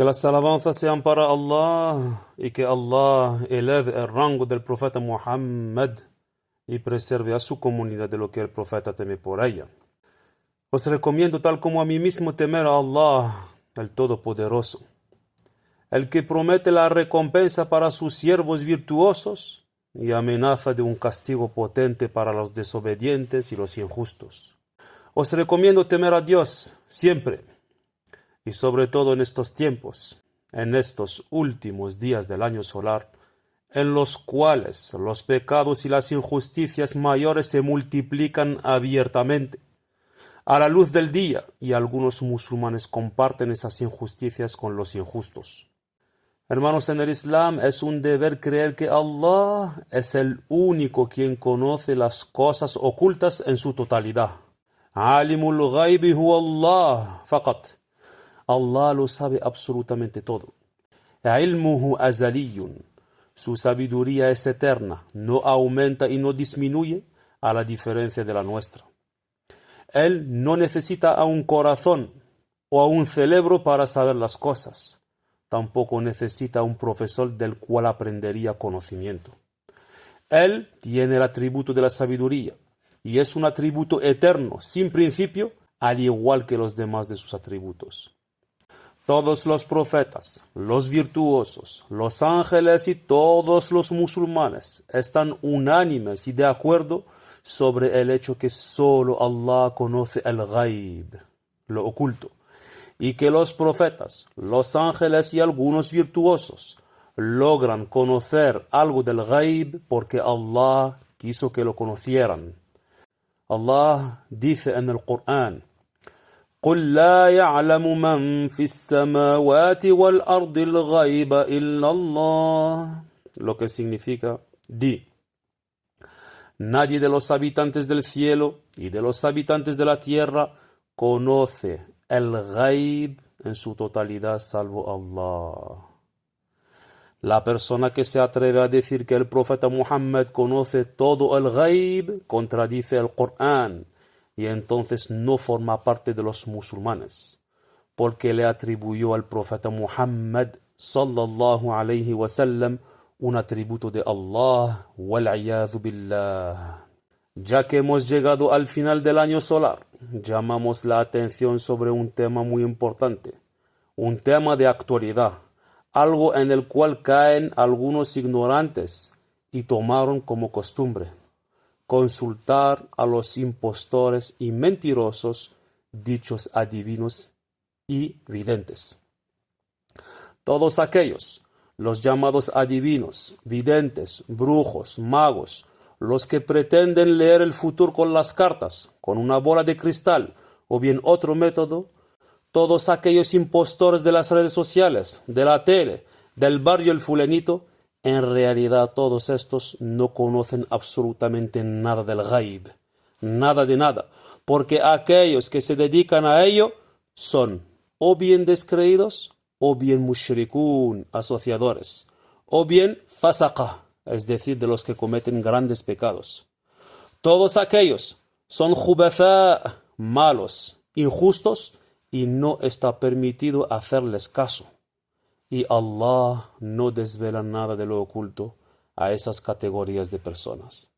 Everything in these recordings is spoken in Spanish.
Que las alabanzas sean para Allah y que Allah eleve el rango del profeta Muhammad y preserve a su comunidad de lo que el profeta teme por ella. Os recomiendo, tal como a mí mismo, temer a Allah, el Todopoderoso, el que promete la recompensa para sus siervos virtuosos y amenaza de un castigo potente para los desobedientes y los injustos. Os recomiendo temer a Dios siempre, y sobre todo en estos tiempos, en estos últimos días del año solar, en los cuales los pecados y las injusticias mayores se multiplican abiertamente a la luz del día, y algunos musulmanes comparten esas injusticias con los injustos. Hermanos, en el Islam es un deber creer que Allah es el único quien conoce las cosas ocultas en su totalidad. Alimul ghaibi huwa Allah faqat. Allah lo sabe absolutamente todo. Ilmuhu azaliyun. Su sabiduría es eterna, no aumenta y no disminuye, a la diferencia de la nuestra. Él no necesita a un corazón o a un cerebro para saber las cosas. Tampoco necesita a un profesor del cual aprendería conocimiento. Él tiene el atributo de la sabiduría y es un atributo eterno, sin principio, al igual que los demás de sus atributos. Todos los profetas, los virtuosos, los ángeles y todos los musulmanes están unánimes y de acuerdo sobre el hecho que solo Allah conoce el ghaib, lo oculto, y que los profetas, los ángeles y algunos virtuosos logran conocer algo del ghaib porque Allah quiso que lo conocieran. Allah dice en el Corán: قل لا يعلم من في السماوات والأرض الغيب إلا الله. Lo que significa: di, nadie de los habitantes del cielo y de los habitantes de la tierra conoce el ghaib en su totalidad salvo Allah. La persona que se atreve a decir que el profeta Muhammad conoce todo el ghaib contradice el Corán, y entonces no forma parte de los musulmanes, porque le atribuyó al profeta Muhammad sallallahu alayhi wa sallam un atributo de Allah, wal-'iyadhu billah. Ya que hemos llegado al final del año solar, llamamos la atención sobre un tema muy importante, un tema de actualidad, algo en el cual caen algunos ignorantes y tomaron como costumbre consultar a los impostores y mentirosos, dichos adivinos y videntes. Todos aquellos, los llamados adivinos, videntes, brujos, magos, los que pretenden leer el futuro con las cartas, con una bola de cristal o bien otro método, todos aquellos impostores de las redes sociales, de la tele, del barrio El Fulanito, en realidad todos estos no conocen absolutamente nada del ghaib, nada de nada, porque aquellos que se dedican a ello son o bien descreídos, o bien mushrikun, asociadores, o bien fasaqa, es decir, de los que cometen grandes pecados. Todos aquellos son jubatha, malos, injustos, y no está permitido hacerles caso. Y Allah no desvela nada de lo oculto a esas categorías de personas.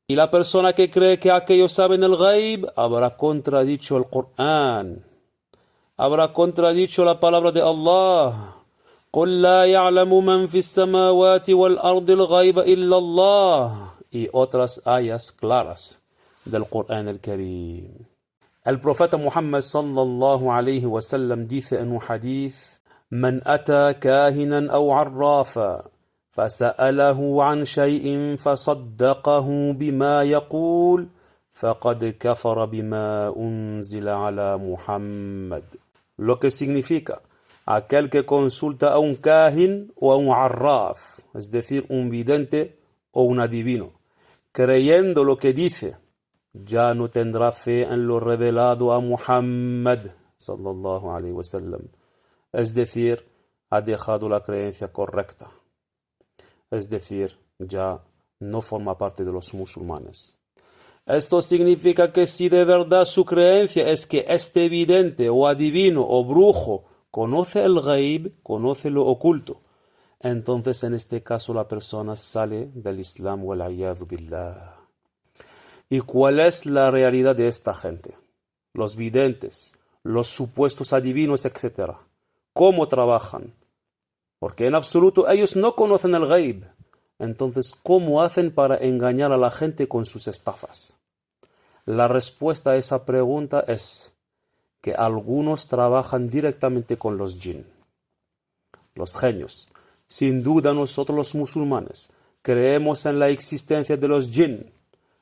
Y la persona que cree que aquellos saben el ghaib habrá contradicho el Corán, habrá contradicho la palabra de Allah. قُلْ لَا يَعْلَمُ مَنْ فِي السَّمَاوَاتِ وَالْأَرْضِ الْغَيْبَ إِلَّا اللَّهِ. Y otras ayas claras del Corán el Karim. El profeta Muhammad sallallahu alayhi wa sallam dice en un hadith: من أتى كاهنا أو عرافا فسأله عن شيء فصدقه بما يقول فقد كفر بما أنزل على محمد. Lo que significa: aquel que consulta a un kahin o a un arraf, es decir, un vidente o un adivino, creyendo lo que dice, ya no tendrá fe en lo revelado a Muhammad sallallahu alayhi wa sallam. Es decir, ha dejado la creencia correcta. Es decir, ya no forma parte de los musulmanes. Esto significa que si de verdad su creencia es que este vidente o adivino o brujo conoce el ghaib, conoce lo oculto. Entonces en este caso la persona sale del Islam wal-'iyadhu billah. ¿Y cuál es la realidad de esta gente? Los videntes, los supuestos adivinos, etc. ¿Cómo trabajan? Porque en absoluto ellos no conocen el ghaib. Entonces, ¿cómo hacen para engañar a la gente con sus estafas? La respuesta a esa pregunta es que algunos trabajan directamente con los jinn, los genios. Sin duda nosotros los musulmanes creemos en la existencia de los jinn.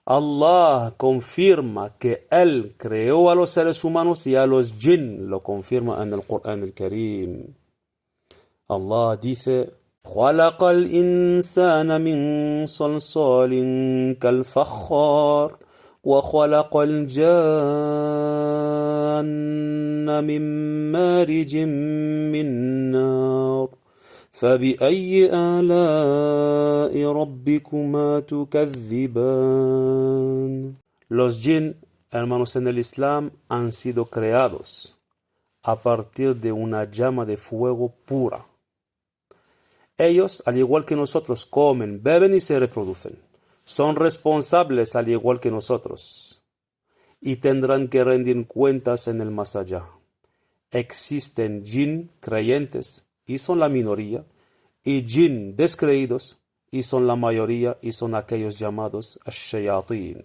Allah confirma que Él creó a los seres humanos y a los jinn lo confirma en el Corán el Karim. Allah dice: خلق الإنسان من صلصال كالفخار وخلق الجان من مارج من نار فبأي آلاء ربكما تكذبان. Los jinn, hermanos en el Islam, han sido creados a partir de una llama de fuego pura. Ellos, al igual que nosotros, comen, beben y se reproducen. Son responsables al igual que nosotros. Y tendrán que rendir cuentas en el más allá. Existen jinn creyentes y son la minoría, y jinn descreídos y son la mayoría, y son aquellos llamados ash-shayatin.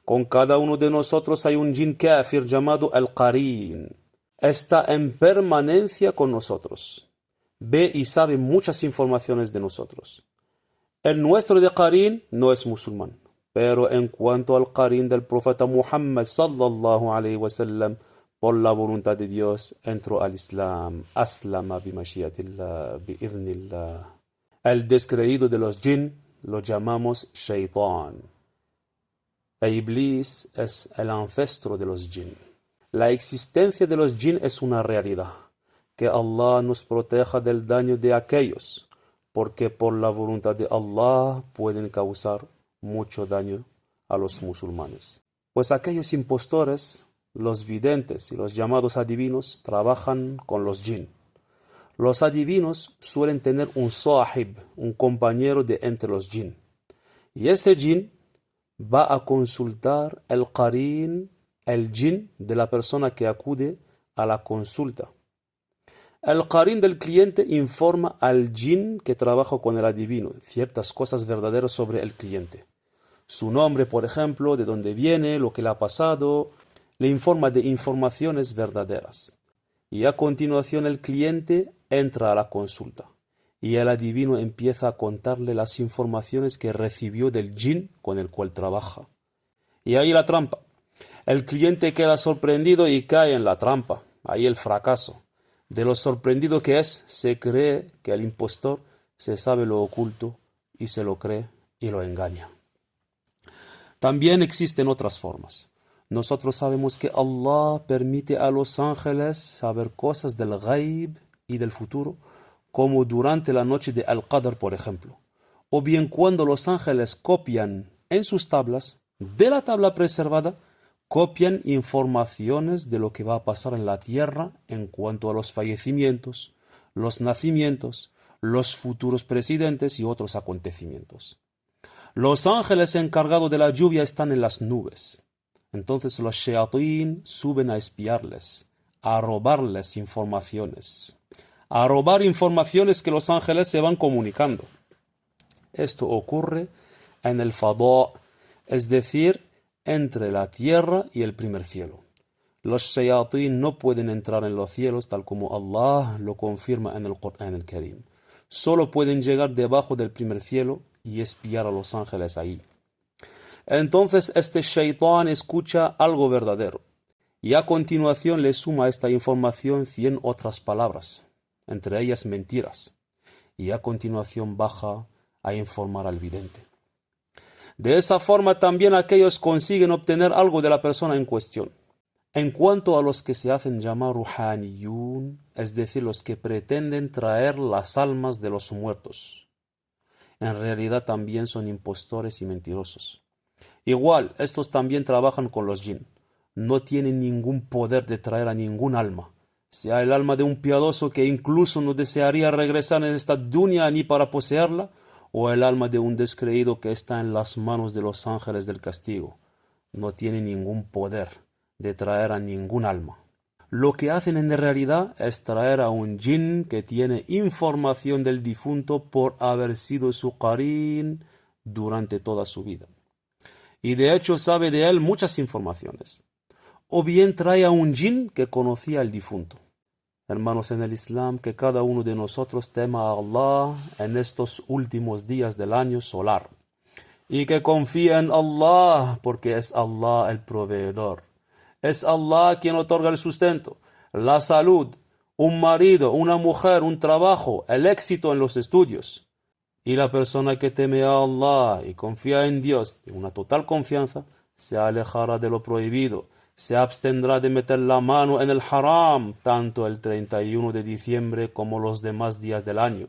Con cada uno de nosotros hay un jinn kafir llamado al-qarin. Está en permanencia con nosotros. Ve y sabe muchas informaciones de nosotros. El nuestro de qarin no es musulmán, pero en cuanto al qarin del profeta Muhammad sallallahu alayhi wa sallam, por la voluntad de Dios entró al Islam. Aslama bi mashiatillah, bi idhnillah. El descreído de los jinn lo llamamos shaitan. E Iblis es el ancestro de los jinn. La existencia de los jinn es una realidad. Que Allah nos proteja del daño de aquellos, porque por la voluntad de Allah pueden causar mucho daño a los musulmanes. Pues aquellos impostores, los videntes y los llamados adivinos, trabajan con los jinn. Los adivinos suelen tener un sahib, un compañero de entre los jinn. Y ese jinn va a consultar el qarin, el jinn de la persona que acude a la consulta. El qarin del cliente informa al jinn que trabaja con el adivino ciertas cosas verdaderas sobre el cliente. Su nombre, por ejemplo, de dónde viene, lo que le ha pasado, le informa de informaciones verdaderas. Y a continuación el cliente entra a la consulta y el adivino empieza a contarle las informaciones que recibió del jinn con el cual trabaja. Y ahí la trampa. El cliente queda sorprendido y cae en la trampa. Ahí el fracaso. De lo sorprendido que es, se cree que el impostor se sabe lo oculto y se lo cree y lo engaña. También existen otras formas. Nosotros sabemos que Allah permite a los ángeles saber cosas del ghaib y del futuro, como durante la noche de Al-Qadr, por ejemplo. O bien cuando los ángeles copian en sus tablas, de la tabla preservada, copian informaciones de lo que va a pasar en la tierra en cuanto a los fallecimientos, los nacimientos, los futuros presidentes y otros acontecimientos. Los ángeles encargados de la lluvia están en las nubes. Entonces los shayatín suben a espiarles, a robarles informaciones, a robar informaciones que los ángeles se van comunicando. Esto ocurre en el fadá, es decir, entre la tierra y el primer cielo. Los shayatín no pueden entrar en los cielos tal como Allah lo confirma en el Corán el Karim. Solo pueden llegar debajo del primer cielo y espiar a los ángeles ahí. Entonces este shaitán escucha algo verdadero y a continuación le suma a esta información 100 otras palabras, entre ellas mentiras, y a continuación baja a informar al vidente. De esa forma también aquellos consiguen obtener algo de la persona en cuestión. En cuanto a los que se hacen llamar ruhaniyun, es decir, los que pretenden traer las almas de los muertos, en realidad también son impostores y mentirosos. Igual, estos también trabajan con los jinn. No tienen ningún poder de traer a ningún alma, sea el alma de un piadoso que incluso no desearía regresar en esta dunya ni para poseerla, o el alma de un descreído que está en las manos de los ángeles del castigo. No tiene ningún poder de traer a ningún alma. Lo que hacen en realidad es traer a un jinn que tiene información del difunto por haber sido su qarin durante toda su vida. Y de hecho sabe de él muchas informaciones. O bien trae a un jinn que conocía al difunto. Hermanos en el Islam, que cada uno de nosotros tema a Allah en estos últimos días del año solar. Y que confíe en Allah, porque es Allah el proveedor. Es Allah quien otorga el sustento, la salud, un marido, una mujer, un trabajo, el éxito en los estudios. Y la persona que teme a Allah y confía en Dios de una total confianza, se alejará de lo prohibido, se abstendrá de meter la mano en el haram, tanto el 31 de diciembre como los demás días del año.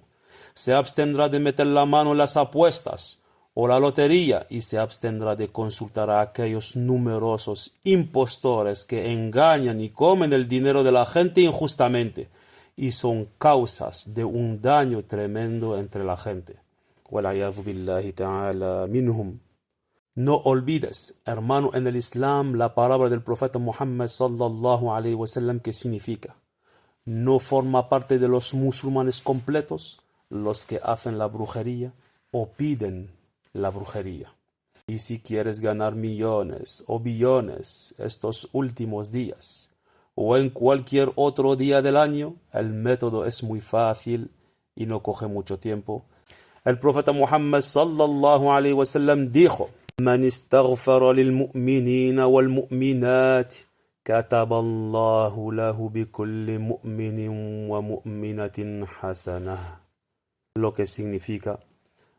Se abstendrá de meter la mano en las apuestas o la lotería y se abstendrá de consultar a aquellos numerosos impostores que engañan y comen el dinero de la gente injustamente y son causas de un daño tremendo entre la gente. Wal'ayadhu billahi ta'ala minhum. No olvides, hermano en el Islam, la palabra del profeta Muhammad sallallahu alayhi wa sallam, que significa: no forma parte de los musulmanes completos los que hacen la brujería o piden la brujería. Y si quieres ganar millones o billones estos últimos días o en cualquier otro día del año, el método es muy fácil y no coge mucho tiempo. El profeta Muhammad sallallahu alayhi wa sallam dijo: Man istaghfara lil mu'minina wal mu'minat kataba Allahu lahu bi kulli mu'minin wa mu'minatin hasanah. Lo que significa: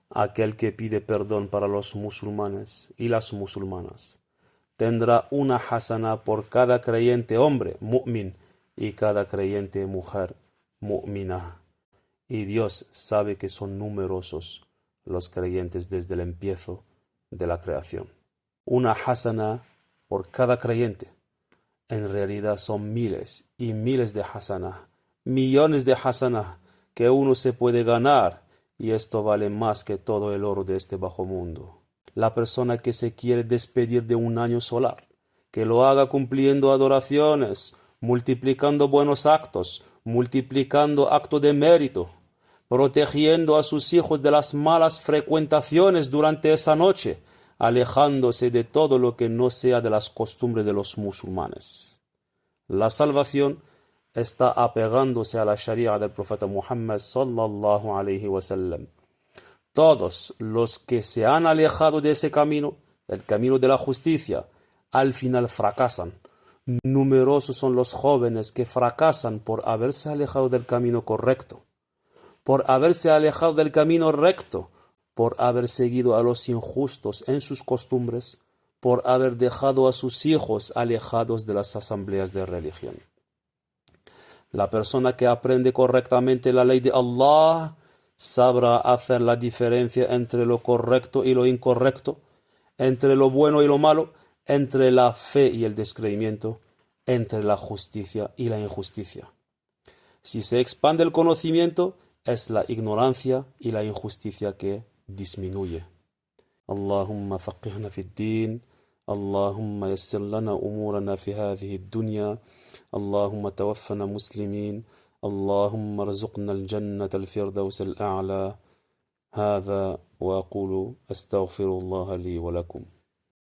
aquel que pide perdón para los musulmanes y las musulmanas tendrá una hasana por cada creyente hombre, mu'min, y cada creyente mujer, mu'mina. Y Dios sabe que son numerosos los creyentes desde el empiezo de la creación. Una hasana por cada creyente. En realidad son miles y miles de hasana, millones de hasana que uno se puede ganar, y esto vale más que todo el oro de este bajo mundo. La persona que se quiere despedir de un año solar, que lo haga cumpliendo adoraciones, multiplicando buenos actos, multiplicando actos de mérito, protegiendo a sus hijos de las malas frecuentaciones durante esa noche, alejándose de todo lo que no sea de las costumbres de los musulmanes. La salvación está apegándose a la sharia del profeta Muhammad sallallahu alayhi wa sallam. Todos los que se han alejado de ese camino, el camino de la justicia, al final fracasan. Numerosos son los jóvenes que fracasan por haberse alejado del camino correcto, por haberse alejado del camino recto, por haber seguido a los injustos en sus costumbres, por haber dejado a sus hijos alejados de las asambleas de religión. La persona que aprende correctamente la ley de Allah sabrá hacer la diferencia entre lo correcto y lo incorrecto, entre lo bueno y lo malo, entre la fe y el descreimiento, entre la justicia y la injusticia. Si se expande el conocimiento, es la ignorancia y la injusticia que disminuye. Allahumma faqihna fi ddin, Allahumma yassir lana umurana fi hadhihi dunya, Allahumma tawaffana muslimin, Allahumma arzuqna al-jannata al-firdaws al-a'la. هذا وأقول أستغفر الله لي ولكم.